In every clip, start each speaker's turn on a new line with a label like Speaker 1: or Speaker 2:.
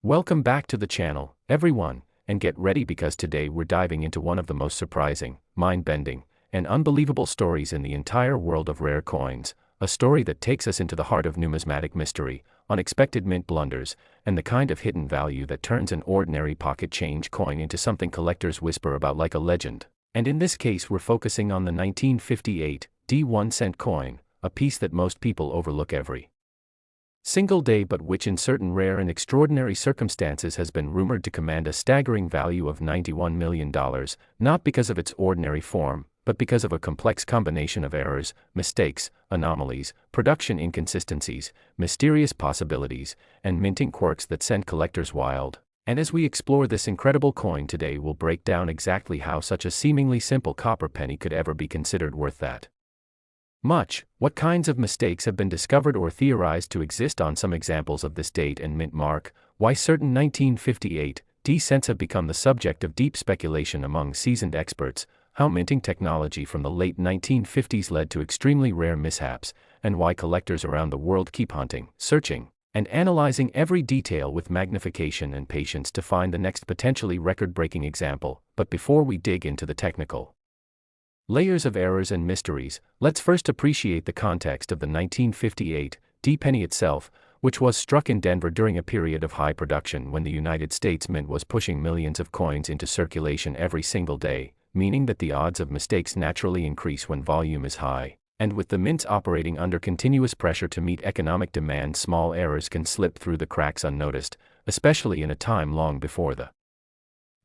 Speaker 1: Welcome back to the channel, everyone, and get ready because today we're diving into one of the most surprising, mind-bending, and unbelievable stories in the entire world of rare coins, a story that takes us into the heart of numismatic mystery, unexpected mint blunders, and the kind of hidden value that turns an ordinary pocket change coin into something collectors whisper about like a legend. And in this case we're focusing on the 1958 1-cent coin, a piece that most people overlook every single day but which in certain rare and extraordinary circumstances has been rumored to command a staggering value of $91 million, not because of its ordinary form, but because of a complex combination of errors, mistakes, anomalies, production inconsistencies, mysterious possibilities, and minting quirks that send collectors wild. And as we explore this incredible coin today, we'll break down exactly how such a seemingly simple copper penny could ever be considered worth that much, what kinds of mistakes have been discovered or theorized to exist on some examples of this date and mint mark, why certain 1958 cents have become the subject of deep speculation among seasoned experts, how minting technology from the late 1950s led to extremely rare mishaps, and why collectors around the world keep hunting, searching, and analyzing every detail with magnification and patience to find the next potentially record-breaking example. But before we dig into the technical layers of errors and mysteries, let's first appreciate the context of the 1958 penny itself, which was struck in Denver during a period of high production when the United States Mint was pushing millions of coins into circulation every single day, meaning that the odds of mistakes naturally increase when volume is high. And with the mints operating under continuous pressure to meet economic demand, small errors can slip through the cracks unnoticed, especially in a time long before the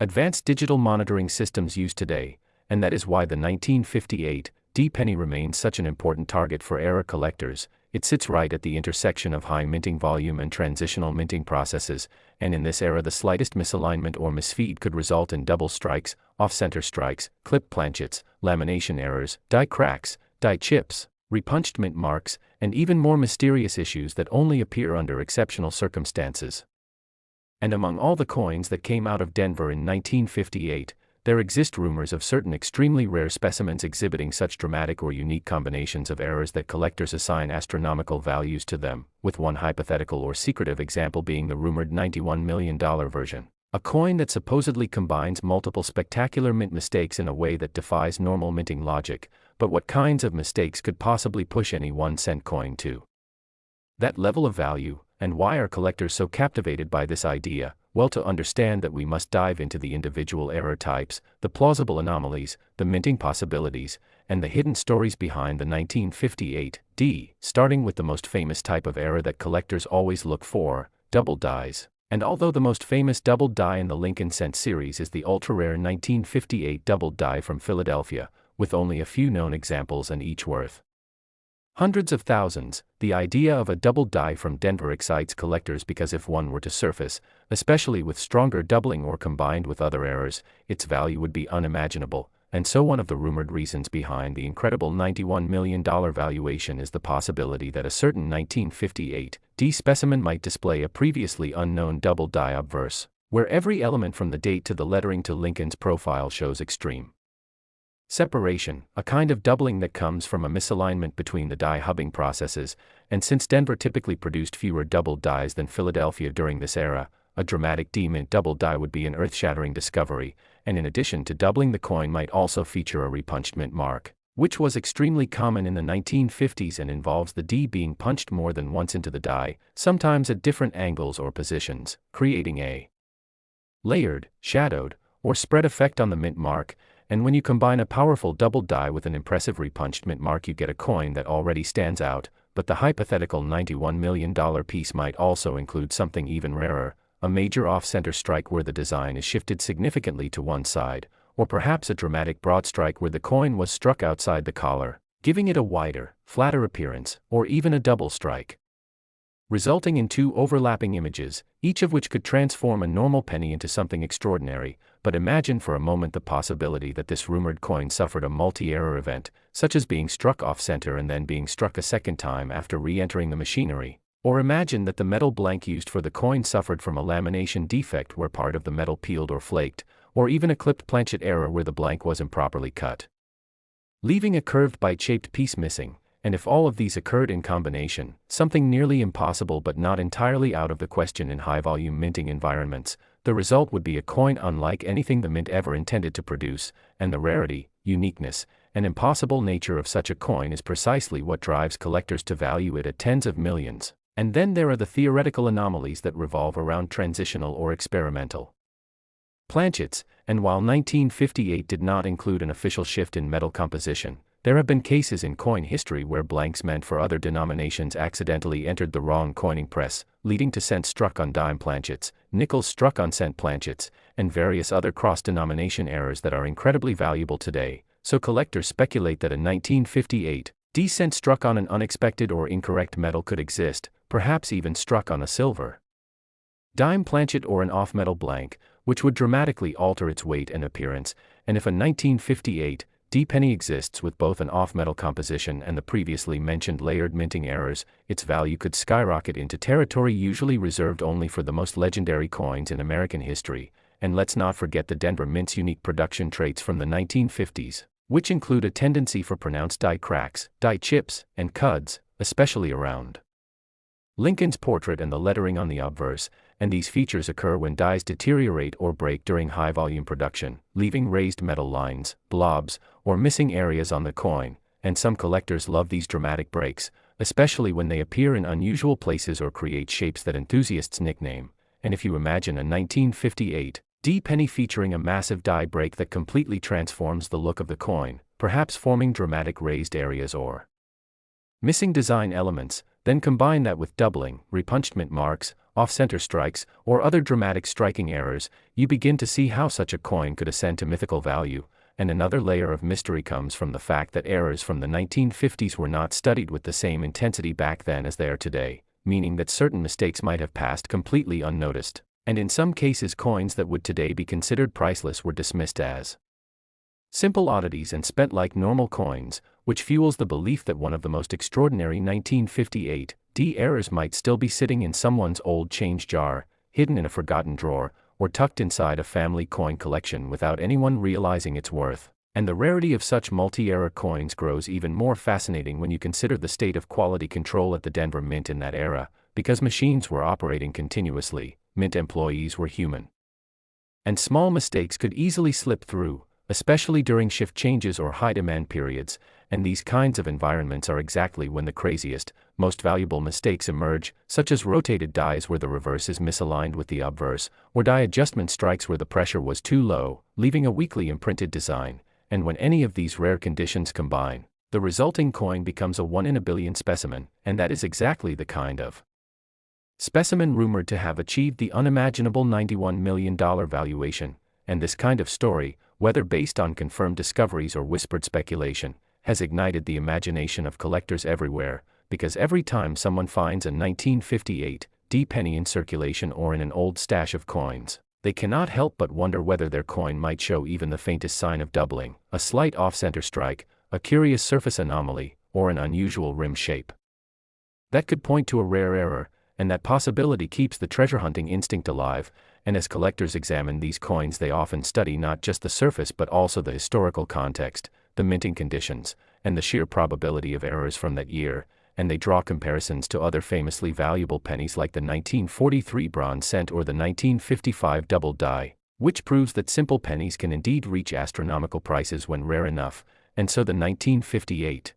Speaker 1: advanced digital monitoring systems used today. And that is why the 1958 penny remains such an important target for error collectors. It sits right at the intersection of high minting volume and transitional minting processes, and in this era the slightest misalignment or misfeed could result in double strikes, off-center strikes, clip planchets, lamination errors, die cracks, die chips, repunched mint marks, and even more mysterious issues that only appear under exceptional circumstances. And among all the coins that came out of Denver in 1958, there exist rumors of certain extremely rare specimens exhibiting such dramatic or unique combinations of errors that collectors assign astronomical values to them, with one hypothetical or secretive example being the rumored $91 million version, a coin that supposedly combines multiple spectacular mint mistakes in a way that defies normal minting logic. But what kinds of mistakes could possibly push any 1-cent coin to that level of value, and why are collectors so captivated by this idea? Well, to understand that we must dive into the individual error types, the plausible anomalies, the minting possibilities, and the hidden stories behind the 1958 starting with the most famous type of error that collectors always look for, double dies. And although the most famous doubled die in the Lincoln cent series is the ultra-rare 1958 doubled die from Philadelphia, with only a few known examples and each worth hundreds of thousands, the idea of a double die from Denver excites collectors because if one were to surface, especially with stronger doubling or combined with other errors, its value would be unimaginable. And so one of the rumored reasons behind the incredible $91 million valuation is the possibility that a certain 1958 specimen might display a previously unknown double die obverse, where every element from the date to the lettering to Lincoln's profile shows extreme separation, a kind of doubling that comes from a misalignment between the die hubbing processes. And since Denver typically produced fewer double dies than Philadelphia during this era, a dramatic mint double die would be an earth-shattering discovery, and in addition to doubling, the coin might also feature a repunched mint mark, which was extremely common in the 1950s and involves the D being punched more than once into the die, sometimes at different angles or positions, creating a layered, shadowed, or spread effect on the mint mark. And when you combine a powerful double die with an impressive repunched mint mark, you get a coin that already stands out. But the hypothetical $91 million piece might also include something even rarer, a major off-center strike where the design is shifted significantly to one side, or perhaps a dramatic broad strike where the coin was struck outside the collar, giving it a wider, flatter appearance, or even a double strike, resulting in two overlapping images, each of which could transform a normal penny into something extraordinary. But imagine for a moment the possibility that this rumored coin suffered a multi-error event, such as being struck off-center and then being struck a second time after re-entering the machinery. Or imagine that the metal blank used for the coin suffered from a lamination defect where part of the metal peeled or flaked, or even a clipped planchet error where the blank was improperly cut, leaving a curved bite-shaped piece missing. And if all of these occurred in combination, something nearly impossible but not entirely out of the question in high-volume minting environments, the result would be a coin unlike anything the mint ever intended to produce, and the rarity, uniqueness, and impossible nature of such a coin is precisely what drives collectors to value it at tens of millions. And then there are the theoretical anomalies that revolve around transitional or experimental planchets, and while 1958 did not include an official shift in metal composition, there have been cases in coin history where blanks meant for other denominations accidentally entered the wrong coining press, leading to cents struck on dime planchets, nickels struck on cent planchets, and various other cross-denomination errors that are incredibly valuable today. So collectors speculate that a 1958 cent struck on an unexpected or incorrect metal could exist, perhaps even struck on a silver dime planchet or an off-metal blank, which would dramatically alter its weight and appearance. And if a 1958 penny exists with both an off-metal composition and the previously mentioned layered minting errors, its value could skyrocket into territory usually reserved only for the most legendary coins in American history. And let's not forget the Denver Mint's unique production traits from the 1950s, which include a tendency for pronounced die cracks, die chips, and cuds, especially around Lincoln's portrait and the lettering on the obverse, and these features occur when dies deteriorate or break during high-volume production, leaving raised metal lines, blobs, or missing areas on the coin, and some collectors love these dramatic breaks, especially when they appear in unusual places or create shapes that enthusiasts nickname. And if you imagine a 1958 penny featuring a massive die break that completely transforms the look of the coin, perhaps forming dramatic raised areas or missing design elements, then combine that with doubling, repunched mint marks, off-center strikes, or other dramatic striking errors, you begin to see how such a coin could ascend to mythical value. And another layer of mystery comes from the fact that errors from the 1950s were not studied with the same intensity back then as they are today, meaning that certain mistakes might have passed completely unnoticed, and in some cases coins that would today be considered priceless were dismissed as simple oddities and spent like normal coins, which fuels the belief that one of the most extraordinary 1958 errors might still be sitting in someone's old change jar, hidden in a forgotten drawer, or tucked inside a family coin collection without anyone realizing its worth. And the rarity of such multi-era coins grows even more fascinating when you consider the state of quality control at the Denver Mint in that era, because machines were operating continuously, mint employees were human, and small mistakes could easily slip through, especially during shift changes or high-demand periods, and these kinds of environments are exactly when the craziest, most valuable mistakes emerge, such as rotated dies where the reverse is misaligned with the obverse, or die adjustment strikes where the pressure was too low, leaving a weakly imprinted design. And when any of these rare conditions combine, the resulting coin becomes a 1 in a billion specimen, and that is exactly the kind of specimen rumored to have achieved the unimaginable $91 million valuation. And this kind of story, whether based on confirmed discoveries or whispered speculation, has ignited the imagination of collectors everywhere, because every time someone finds a 1958 penny in circulation or in an old stash of coins, they cannot help but wonder whether their coin might show even the faintest sign of doubling, a slight off-center strike, a curious surface anomaly, or an unusual rim shape. That could point to a rare error, and that possibility keeps the treasure-hunting instinct alive. And as collectors examine these coins, they often study not just the surface but also the historical context, the minting conditions, and the sheer probability of errors from that year, and they draw comparisons to other famously valuable pennies like the 1943 bronze cent or the 1955 double die, which proves that simple pennies can indeed reach astronomical prices when rare enough, and so the 1958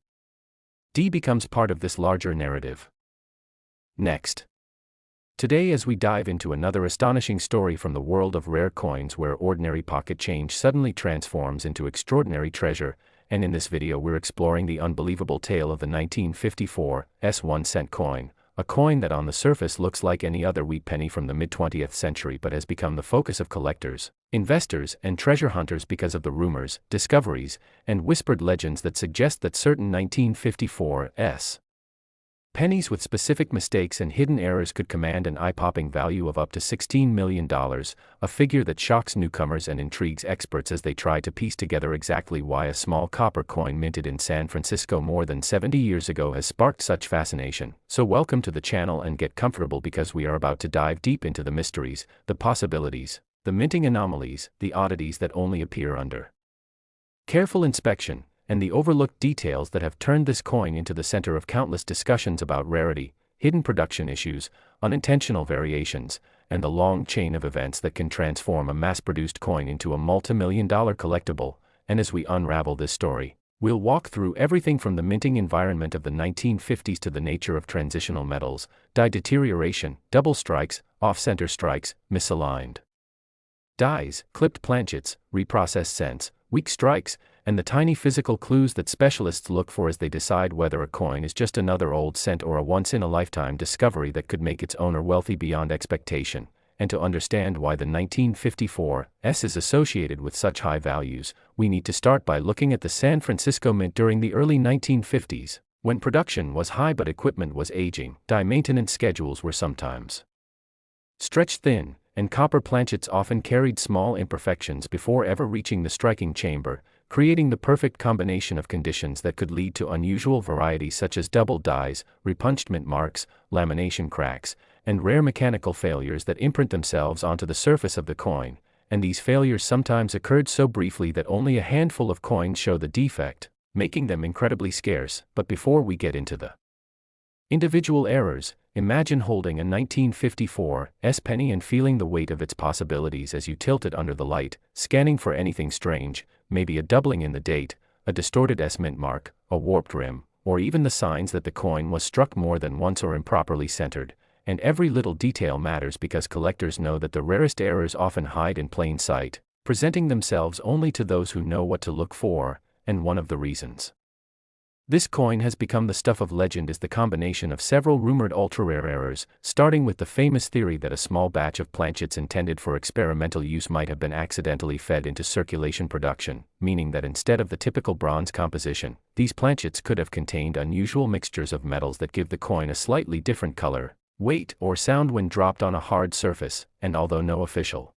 Speaker 1: becomes part of this larger narrative. Next. Today, as we dive into another astonishing story from the world of rare coins where ordinary pocket change suddenly transforms into extraordinary treasure, and in this video we're exploring the unbelievable tale of the 1954 1 cent coin, a coin that on the surface looks like any other wheat penny from the mid-20th century but has become the focus of collectors, investors, and treasure hunters because of the rumors, discoveries, and whispered legends that suggest that certain 1954 pennies with specific mistakes and hidden errors could command an eye-popping value of up to $16 million, a figure that shocks newcomers and intrigues experts as they try to piece together exactly why a small copper coin minted in San Francisco more than 70 years ago has sparked such fascination. So welcome to the channel and get comfortable because we are about to dive deep into the mysteries, the possibilities, the minting anomalies, the oddities that only appear under careful inspection, and the overlooked details that have turned this coin into the center of countless discussions about rarity, hidden production issues, unintentional variations, and the long chain of events that can transform a mass-produced coin into a multi-million-dollar collectible. And as we unravel this story, we'll walk through everything from the minting environment of the 1950s to the nature of transitional metals, die deterioration, double strikes, off-center strikes, misaligned dies, clipped planchets, reprocessed cents, weak strikes, and the tiny physical clues that specialists look for as they decide whether a coin is just another old cent or a once-in-a-lifetime discovery that could make its owner wealthy beyond expectation. And to understand why the 1954 S is associated with such high values, we need to start by looking at the San Francisco Mint during the early 1950s, when production was high but equipment was aging. Die maintenance schedules were sometimes stretched thin, and copper planchets often carried small imperfections before ever reaching the striking chamber, creating the perfect combination of conditions that could lead to unusual varieties such as double dies, repunched mint marks, lamination cracks, and rare mechanical failures that imprint themselves onto the surface of the coin. And these failures sometimes occurred so briefly that only a handful of coins show the defect, making them incredibly scarce. But before we get into the individual errors, imagine holding a 1954 S penny and feeling the weight of its possibilities as you tilt it under the light, scanning for anything strange, maybe a doubling in the date, a distorted S mint mark, a warped rim, or even the signs that the coin was struck more than once or improperly centered. And every little detail matters because collectors know that the rarest errors often hide in plain sight, presenting themselves only to those who know what to look for. And one of the reasons this coin has become the stuff of legend is the combination of several rumored ultra-rare errors, starting with the famous theory that a small batch of planchets intended for experimental use might have been accidentally fed into circulation production, meaning that instead of the typical bronze composition, these planchets could have contained unusual mixtures of metals that give the coin a slightly different color, weight, or sound when dropped on a hard surface. And although no official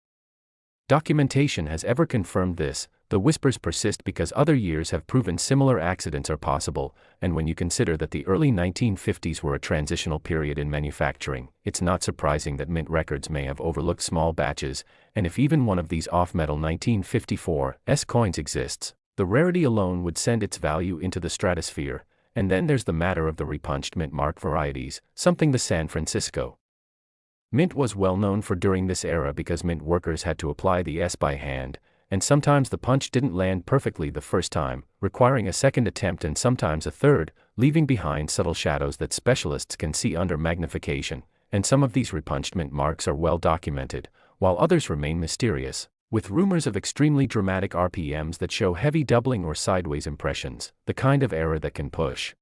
Speaker 1: documentation has ever confirmed this, the whispers persist because other years have proven similar accidents are possible. And when you consider that the early 1950s were a transitional period in manufacturing, it's not surprising that mint records may have overlooked small batches. And if even one of these off-metal 1954 S coins exists, the rarity alone would send its value into the stratosphere. And then there's the matter of the repunched mint mark varieties, something the San Francisco Mint was well known for during this era because mint workers had to apply the S by hand, and sometimes the punch didn't land perfectly the first time, requiring a second attempt and sometimes a third, leaving behind subtle shadows that specialists can see under magnification. And some of these repunched mint marks are well documented, while others remain mysterious, with rumors of extremely dramatic RPMs that show heavy doubling or sideways impressions, the kind of error that can push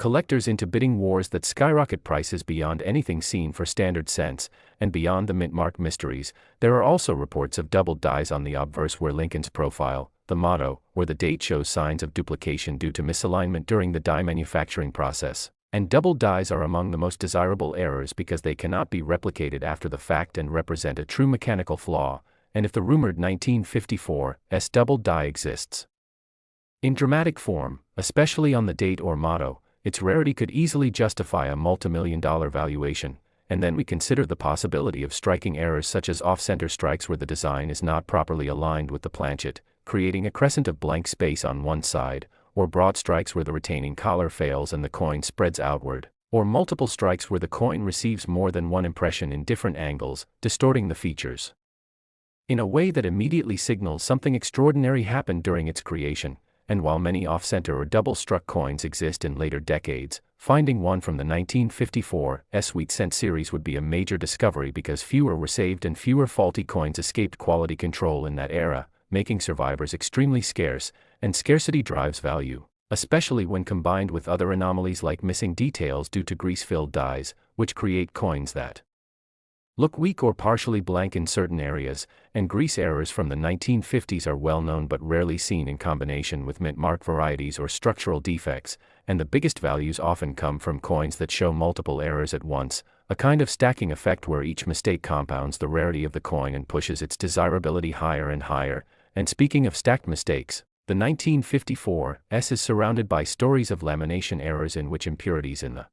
Speaker 1: collectors into bidding wars that skyrocket prices beyond anything seen for standard cents. And beyond the mint mark mysteries, there are also reports of doubled dies on the obverse where Lincoln's profile, the motto, or the date shows signs of duplication due to misalignment during the die manufacturing process. And doubled dies are among the most desirable errors because they cannot be replicated after the fact and represent a true mechanical flaw. And if the rumored 1954 S doubled die exists in dramatic form, especially on the date or motto, its rarity could easily justify a multi-million-dollar valuation. And then we consider the possibility of striking errors such as off-center strikes where the design is not properly aligned with the planchet, creating a crescent of blank space on one side, or broad strikes where the retaining collar fails and the coin spreads outward, or multiple strikes where the coin receives more than one impression in different angles, distorting the features in a way that immediately signals something extraordinary happened during its creation. And while many off-center or double-struck coins exist in later decades, finding one from the 1954 S wheat cent series would be a major discovery because fewer were saved and fewer faulty coins escaped quality control in that era, making survivors extremely scarce. And scarcity drives value, especially when combined with other anomalies like missing details due to grease-filled dies, which create coins that look weak or partially blank in certain areas. And grease errors from the 1950s are well known but rarely seen in combination with mint mark varieties or structural defects. And the biggest values often come from coins that show multiple errors at once, a kind of stacking effect where each mistake compounds the rarity of the coin and pushes its desirability higher and higher. And speaking of stacked mistakes, the 1954 S is surrounded by stories of lamination errors in which impurities in the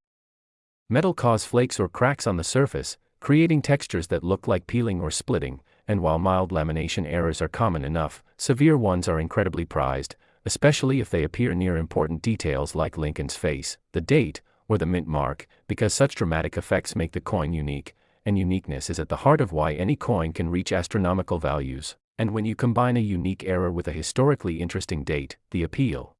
Speaker 1: metal cause flakes or cracks on the surface, creating textures that look like peeling or splitting. And while mild lamination errors are common enough, severe ones are incredibly prized, especially if they appear near important details like Lincoln's face, the date, or the mint mark, because such dramatic effects make the coin unique, and uniqueness is at the heart of why any coin can reach astronomical values. And when you combine a unique error with a historically interesting date, the appeal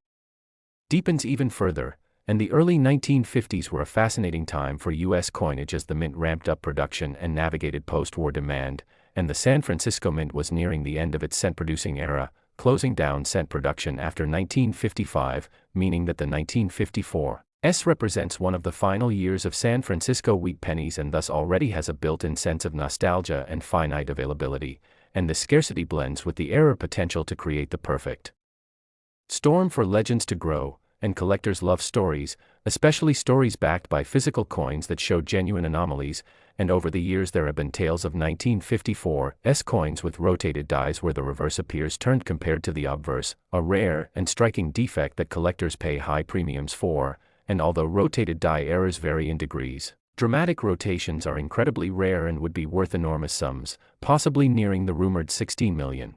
Speaker 1: deepens even further. And the early 1950s were a fascinating time for U.S. coinage as the mint ramped up production and navigated post-war demand, and the San Francisco Mint was nearing the end of its cent-producing era, closing down cent production after 1955, meaning that the 1954 represents one of the final years of San Francisco wheat pennies and thus already has a built-in sense of nostalgia and finite availability, and the scarcity blends with the error potential to create the perfect storm for legends to grow. And collectors love stories, especially stories backed by physical coins that show genuine anomalies, and over the years there have been tales of 1954's coins with rotated dies where the reverse appears turned compared to the obverse, a rare and striking defect that collectors pay high premiums for, and although rotated die errors vary in degrees, dramatic rotations are incredibly rare and would be worth enormous sums, possibly nearing the rumored $16 million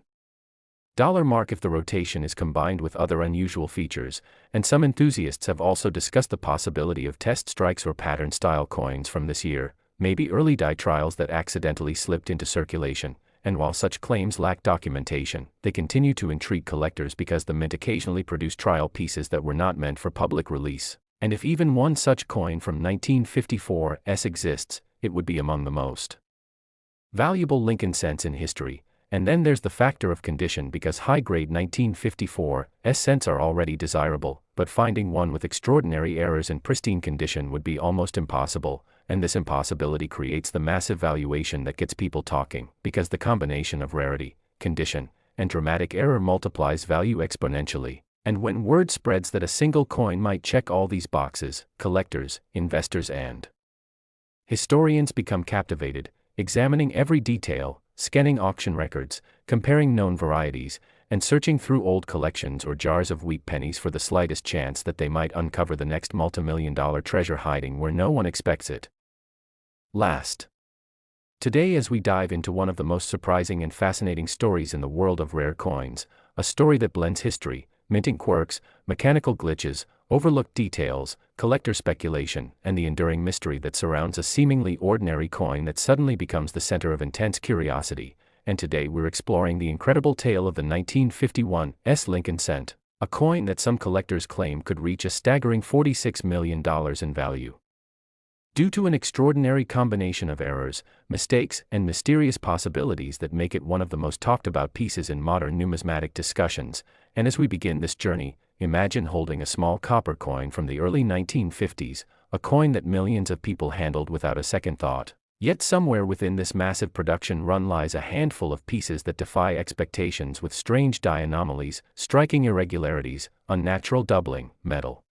Speaker 1: mark if the rotation is combined with other unusual features, and some enthusiasts have also discussed the possibility of test strikes or pattern-style coins from this year, maybe early die trials that accidentally slipped into circulation, and while such claims lack documentation, they continue to intrigue collectors because the mint occasionally produce trial pieces that were not meant for public release, and if even one such coin from 1954's exists, it would be among the most valuable Lincoln cents in history. And then there's the factor of condition because high-grade 1954's cents are already desirable, but finding one with extraordinary errors in pristine condition would be almost impossible, and this impossibility creates the massive valuation that gets people talking, because the combination of rarity, condition, and dramatic error multiplies value exponentially. And when word spreads that a single coin might check all these boxes, collectors, investors and historians become captivated, examining every detail, scanning auction records, comparing known varieties, and searching through old collections or jars of wheat pennies for the slightest chance that they might uncover the next multimillion-dollar treasure hiding where no one expects it. Last. Today, as we dive into one of the most surprising and fascinating stories in the world of rare coins, a story that blends history, minting quirks, mechanical glitches, overlooked details, collector speculation, and the enduring mystery that surrounds a seemingly ordinary coin that suddenly becomes the center of intense curiosity. And today we're exploring the incredible tale of the 1951's Lincoln cent, a coin that some collectors claim could reach a staggering $46 million in value. Due to an extraordinary combination of errors, mistakes, and mysterious possibilities that make it one of the most talked about pieces in modern numismatic discussions, and as we begin this journey, imagine holding a small copper coin from the early 1950s, a coin that millions of people handled without a second thought. Yet somewhere within this massive production run lies a handful of pieces that defy expectations with strange die anomalies, striking irregularities, unnatural doubling, metal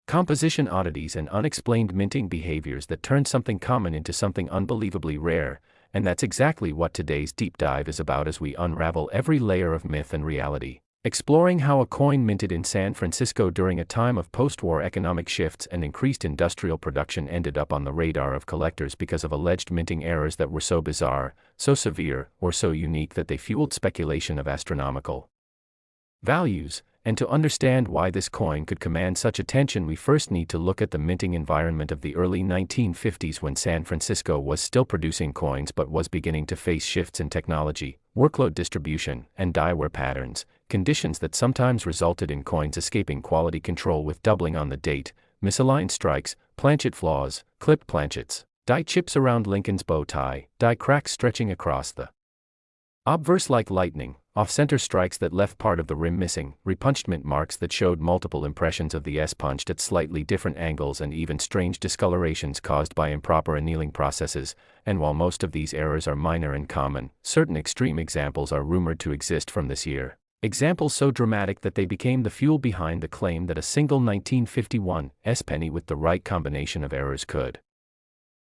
Speaker 1: composition oddities and unexplained minting behaviors that turn something common into something unbelievably rare, and that's exactly what today's deep dive is about as we unravel every layer of myth and reality, exploring how a coin minted in San Francisco during a time of post-war economic shifts and increased industrial production ended up on the radar of collectors because of alleged minting errors that were so bizarre, so severe, or so unique that they fueled speculation of astronomical values. And to understand why this coin could command such attention, we first need to look at the minting environment of the early 1950s when San Francisco was still producing coins but was beginning to face shifts in technology, workload distribution, and die wear patterns, conditions that sometimes resulted in coins escaping quality control with doubling on the date, misaligned strikes, planchet flaws, clipped planchets, die chips around Lincoln's bow tie, die cracks stretching across the obverse like lightning, off-center strikes that left part of the rim missing, repunched mint marks that showed multiple impressions of the S punched at slightly different angles, and even strange discolorations caused by improper annealing processes. And while most of these errors are minor and common, certain extreme examples are rumored to exist from this year. Examples so dramatic that they became the fuel behind the claim that a single 1951's penny with the right combination of errors could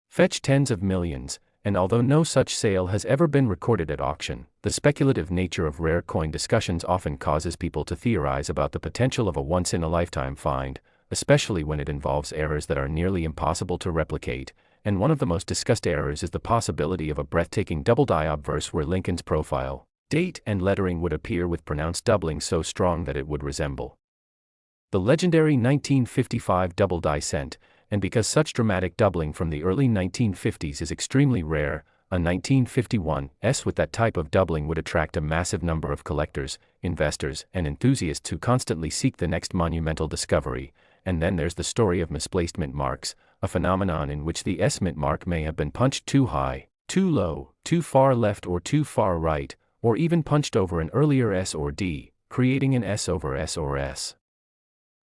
Speaker 1: fetch tens of millions. And although no such sale has ever been recorded at auction, the speculative nature of rare coin discussions often causes people to theorize about the potential of a once-in-a-lifetime find, especially when it involves errors that are nearly impossible to replicate. And one of the most discussed errors is the possibility of a breathtaking double die obverse where Lincoln's profile date and lettering would appear with pronounced doubling so strong that it would resemble the legendary 1955 double die cent, and because such dramatic doubling from the early 1950s is extremely rare, a 1951 S with that type of doubling would attract a massive number of collectors, investors, and enthusiasts who constantly seek the next monumental discovery. And then there's the story of misplaced mint marks, a phenomenon in which the S mint mark may have been punched too high, too low, too far left or too far right, or even punched over an earlier S or D, creating an S over S or S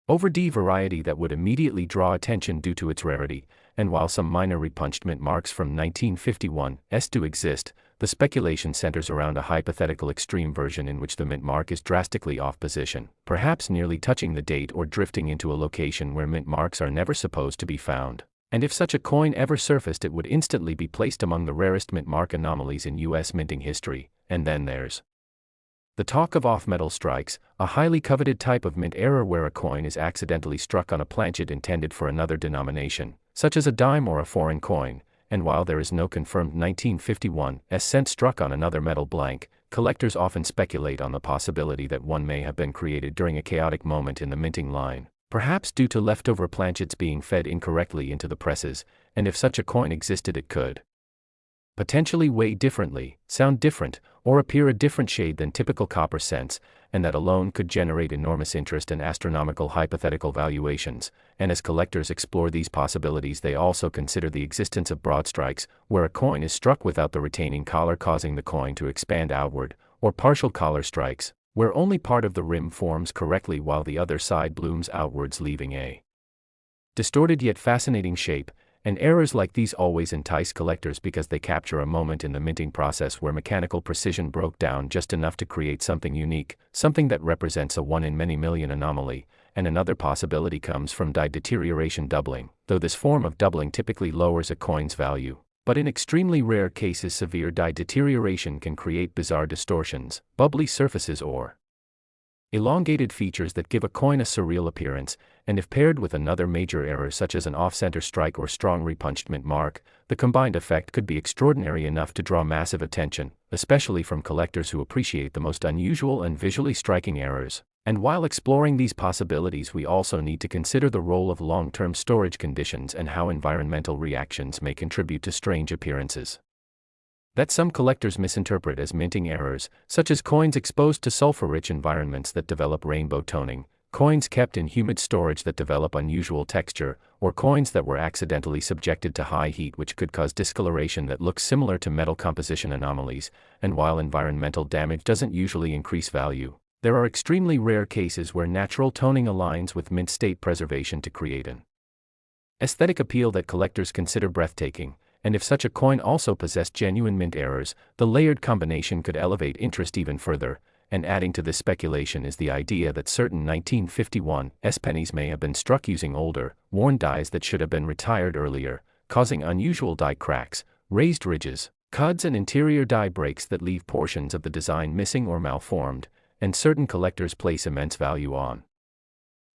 Speaker 1: over D variety that would immediately draw attention due to its rarity. And while some minor repunched mint marks from 1951 S do exist, the speculation centers around a hypothetical extreme version in which the mint mark is drastically off position, perhaps nearly touching the date or drifting into a location where mint marks are never supposed to be found. And if such a coin ever surfaced, it would instantly be placed among the rarest mint mark anomalies in U.S. minting history. And then there's the talk of off-metal strikes, a highly coveted type of mint error where a coin is accidentally struck on a planchet intended for another denomination, such as a dime or a foreign coin. And while there is no confirmed 1951 S cent struck on another metal blank, collectors often speculate on the possibility that one may have been created during a chaotic moment in the minting line, perhaps due to leftover planchets being fed incorrectly into the presses, and if such a coin existed it could potentially weigh differently, sound different, or appear a different shade than typical copper cents, and that alone could generate enormous interest and astronomical hypothetical valuations. And as collectors explore these possibilities, they also consider the existence of broad strikes, where a coin is struck without the retaining collar causing the coin to expand outward, or partial collar strikes, where only part of the rim forms correctly while the other side blooms outwards, leaving a distorted yet fascinating shape. And errors like these always entice collectors because they capture a moment in the minting process where mechanical precision broke down just enough to create something unique, something that represents a 1 in many million anomaly. And another possibility comes from die deterioration doubling, though this form of doubling typically lowers a coin's value. But in extremely rare cases, severe die deterioration can create bizarre distortions, bubbly surfaces, or elongated features that give a coin a surreal appearance. And if paired with another major error such as an off-center strike or strong repunched mint mark, the combined effect could be extraordinary enough to draw massive attention, especially from collectors who appreciate the most unusual and visually striking errors. And while exploring these possibilities, we also need to consider the role of long-term storage conditions and how environmental reactions may contribute to strange appearances that some collectors misinterpret as minting errors, such as coins exposed to sulfur-rich environments that develop rainbow toning, coins kept in humid storage that develop unusual texture, or coins that were accidentally subjected to high heat which could cause discoloration that looks similar to metal composition anomalies. And while environmental damage doesn't usually increase value, there are extremely rare cases where natural toning aligns with mint state preservation to create an aesthetic appeal that collectors consider breathtaking. And if such a coin also possessed genuine mint errors, the layered combination could elevate interest even further. And adding to this speculation is the idea that certain 1951 S pennies may have been struck using older, worn dies that should have been retired earlier, causing unusual die cracks, raised ridges, cuds, and interior die breaks that leave portions of the design missing or malformed. And certain collectors place immense value on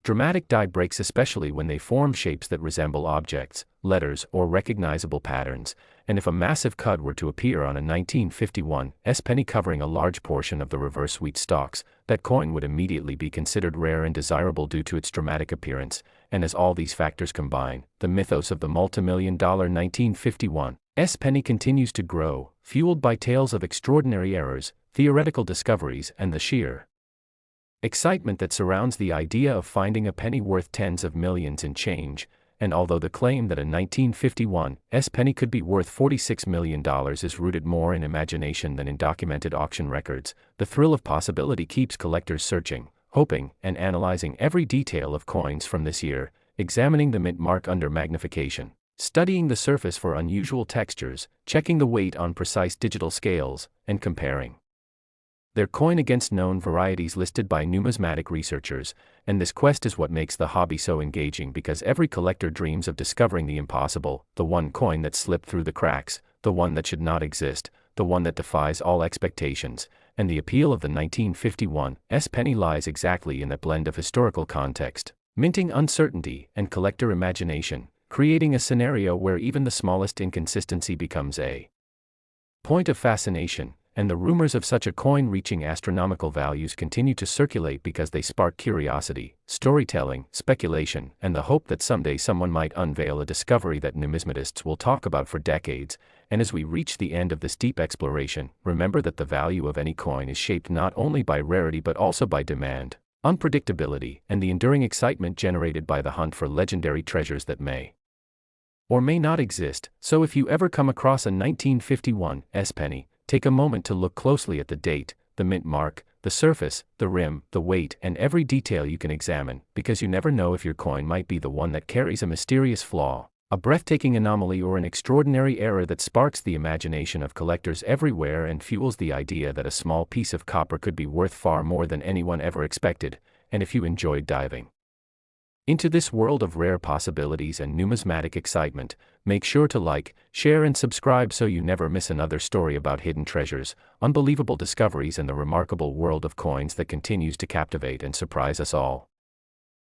Speaker 1: dramatic die breaks, especially when they form shapes that resemble objects, letters, or recognizable patterns. And if a massive cud were to appear on a 1951 S penny covering a large portion of the reverse wheat stalks, that coin would immediately be considered rare and desirable due to its dramatic appearance. And as all these factors combine, the mythos of the multimillion-dollar 1951 S penny continues to grow, fueled by tales of extraordinary errors, theoretical discoveries, and the sheer excitement that surrounds the idea of finding a penny worth tens of millions in change. And although the claim that a 1951 S penny could be worth $46 million is rooted more in imagination than in documented auction records, the thrill of possibility keeps collectors searching, hoping, and analyzing every detail of coins from this year, examining the mint mark under magnification, studying the surface for unusual textures, checking the weight on precise digital scales, and comparing their coin against known varieties listed by numismatic researchers. And this quest is what makes the hobby so engaging, because every collector dreams of discovering the impossible, the one coin that slipped through the cracks, the one that should not exist, the one that defies all expectations. And the appeal of the 1951 S penny lies exactly in that blend of historical context, minting uncertainty, and collector imagination, creating a scenario where even the smallest inconsistency becomes a point of fascination. and the rumors of such a coin reaching astronomical values continue to circulate because they spark curiosity, storytelling, speculation, and the hope that someday someone might unveil a discovery that numismatists will talk about for decades. And as we reach the end of this deep exploration, remember that the value of any coin is shaped not only by rarity but also by demand, unpredictability, and the enduring excitement generated by the hunt for legendary treasures that may or may not exist. So if you ever come across a 1951 penny, take a moment to look closely at the date, the mint mark, the surface, the rim, the weight, and every detail you can examine, because you never know if your coin might be the one that carries a mysterious flaw, a breathtaking anomaly, or an extraordinary error that sparks the imagination of collectors everywhere and fuels the idea that a small piece of copper could be worth far more than anyone ever expected. And if you enjoyed diving into this world of rare possibilities and numismatic excitement, make sure to like, share, and subscribe so you never miss another story about hidden treasures, unbelievable discoveries, and the remarkable world of coins that continues to captivate and surprise us all.